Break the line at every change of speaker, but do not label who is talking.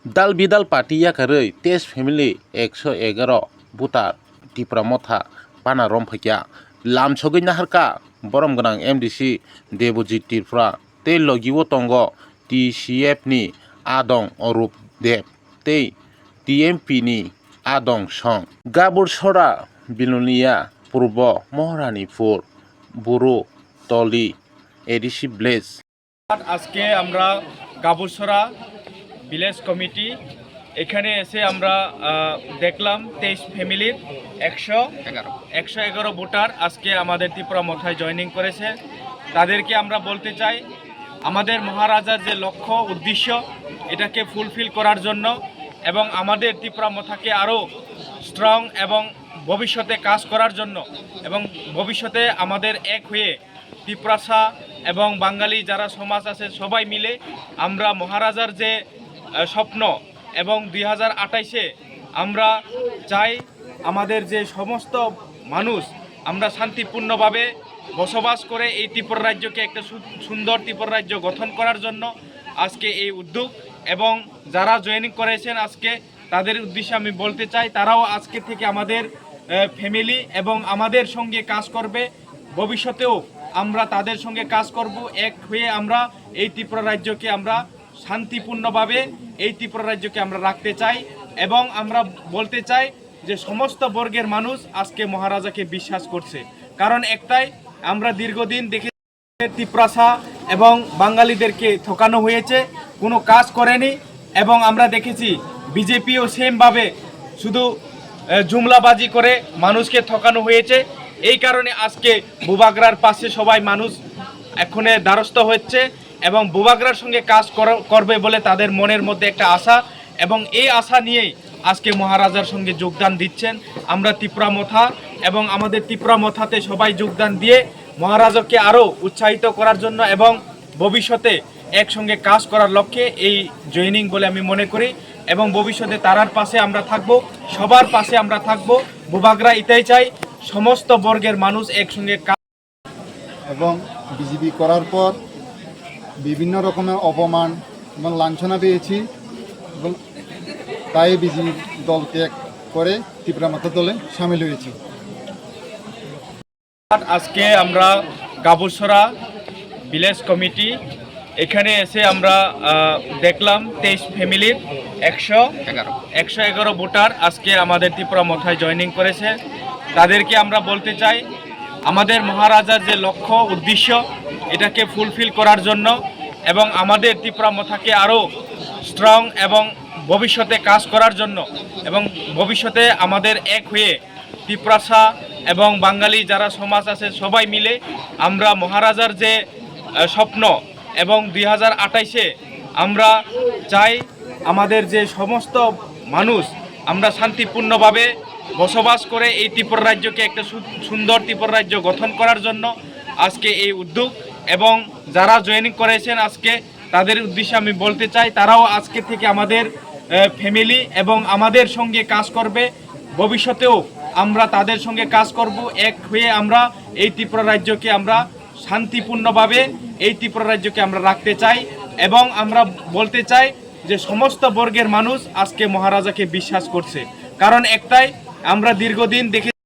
Dal bidal party yakarei tes family 111 butar tipra motha pana romphakia lam sogoi naharka borom gonang MDC Debojit Tirpra tei logiwo tongo TCF ni Adong Orup Deb tei TMP ni Adong Song Gabur Sora Bilunia Purbo Moharanipur Buru Toli ADC Blaze
আজকে আমরা গাবুরছড়া village committee এখানে এসে আমরা দেখলাম 23 ফ্যামিলির 111 voter আজকে আমাদের Tripura মথায় joining করেছে। তাদেরকে আমরা বলতে চাই আমাদের মহারাজার যে লক্ষ্য উদ্দেশ্য এটাকে ফুলফিল করার জন্য এবং আমাদের ত্রিপুরা মথাকে আরও স্ট্রং এবং ভবিষ্যতে কাজ করার জন্য এবং ভবিষ্যতে আমাদের এক হয়ে ত্রিপুরাসা এবং বাঙালি যারা সমাজ আছে সবাই মিলে আমরা মহারাজার যে স্বপ্ন এবং 2028-এ আমরা চাই আমাদের যে সমস্ত মানুষ আমরা শান্তিপূর্ণভাবে বসবাস করে এই ত্রিপুরা রাজ্যকে একটা সুন্দর ত্রিপুরা রাজ্য গঠন করার জন্য আজকে এই উদ্যোগ এবং যারা জয়েনিং করেছেন আজকে তাদের উদ্দেশ্যে আমি বলতে চাই তারাও আজকে থেকে আমাদের ফ্যামিলি এবং আমাদের সঙ্গে কাজ করবে। ভবিষ্যতেও আমরা তাদের সঙ্গে কাজ করব, এক হয়ে আমরা এই ত্রিপুরা রাজ্যকে আমরা শান্তিপূর্ণভাবে এই ত্রিপুরা রাজ্যকে আমরা রাখতে চাই এবং আমরা বলতে চাই যে সমস্ত বর্গের মানুষ আজকে মহারাজাকে বিশ্বাস করছে। কারণ একটাই, আমরা দীর্ঘদিন দেখে ত্রিপুরাসা এবং বাঙালিদেরকে ঠকানো হয়েছে, কোনো কাজ করেনি এবং আমরা দেখেছি বিজেপিও সেমভাবে শুধু জুমলাবাজি করে মানুষকে ঠকানো হয়েছে। এই কারণে আজকে বুবাগরার পাশে সবাই মানুষ এখনে দ্বারস্থ হচ্ছে এবং বুবাগরার সঙ্গে কাজ করবে বলে তাদের মনের মধ্যে একটা আশা এবং এই আশা নিয়েই আজকে মহারাজার সঙ্গে যোগদান দিচ্ছেন। আমরা ত্রিপুরা মথা এবং আমাদের ত্রিপুরা মথাতে সবাই যোগদান দিয়ে মহারাজাকে আরও উৎসাহিত করার জন্য এবং ভবিষ্যতে একসঙ্গে কাজ করার লক্ষ্যে এই জয়েনিং বলে আমি মনে করি এবং ভবিষ্যতে তারার পাশে আমরা থাকব, সবার পাশে আমরা থাকব। বুবাগরা এটাই চাই সমস্ত বর্গের মানুষ একসঙ্গে কাজ
এবং বিজেপি করার পর বিভিন্ন রকমের অপমান এবং লাঞ্ছনা পেয়েছি এবং তাই বিজেপি দল ত্যাগ করে ত্রিপুরা মথা দলে সামিল হয়েছি।
আজকে আমরা গাবুরছড়া ভিলেজ কমিটি এখানে এসে আমরা দেখলাম 23 ফ্যামিলির 111 ভোটার আজকে আমাদের ত্রিপুরা মথায় জয়েনিং করেছে। তাদেরকে আমরা বলতে চাই আমাদের মহারাজার যে লক্ষ্য উদ্দেশ্য এটাকে ফুলফিল করার জন্য এবং আমাদের ত্রিপুরা মথাকে আরও স্ট্রং এবং ভবিষ্যতে কাজ করার জন্য এবং ভবিষ্যতে আমাদের এক হয়ে ত্রিপুরাসা এবং বাঙালি যারা সমাজ আছে সবাই মিলে আমরা মহারাজার যে স্বপ্ন এবং 2028-এ আমরা চাই আমাদের যে সমস্ত মানুষ আমরা শান্তিপূর্ণভাবে বসবাস করে এই ত্রিপুরা রাজ্যকে একটা সুন্দর ত্রিপুরা রাজ্য গঠন করার জন্য আজকে এই উদ্যোগ এবং যারা জয়েনিং করেছেন আজকে তাদের উদ্দেশ্যে আমি বলতে চাই তারাও আজকে থেকে আমাদের ফ্যামিলি এবং আমাদের সঙ্গে কাজ করবে। ভবিষ্যতেও আমরা তাদের সঙ্গে কাজ করব, এক হয়ে আমরা এই ত্রিপুরা রাজ্যকে আমরা শান্তিপূর্ণভাবে এই ত্রিপুরা রাজ্যকে আমরা রাখতে চাই এবং আমরা বলতে চাই যে সমস্ত বর্গের মানুষ আজকে মহারাজাকে বিশ্বাস করছে। কারণ একটাই, আমরা দীর্ঘদিন দেখে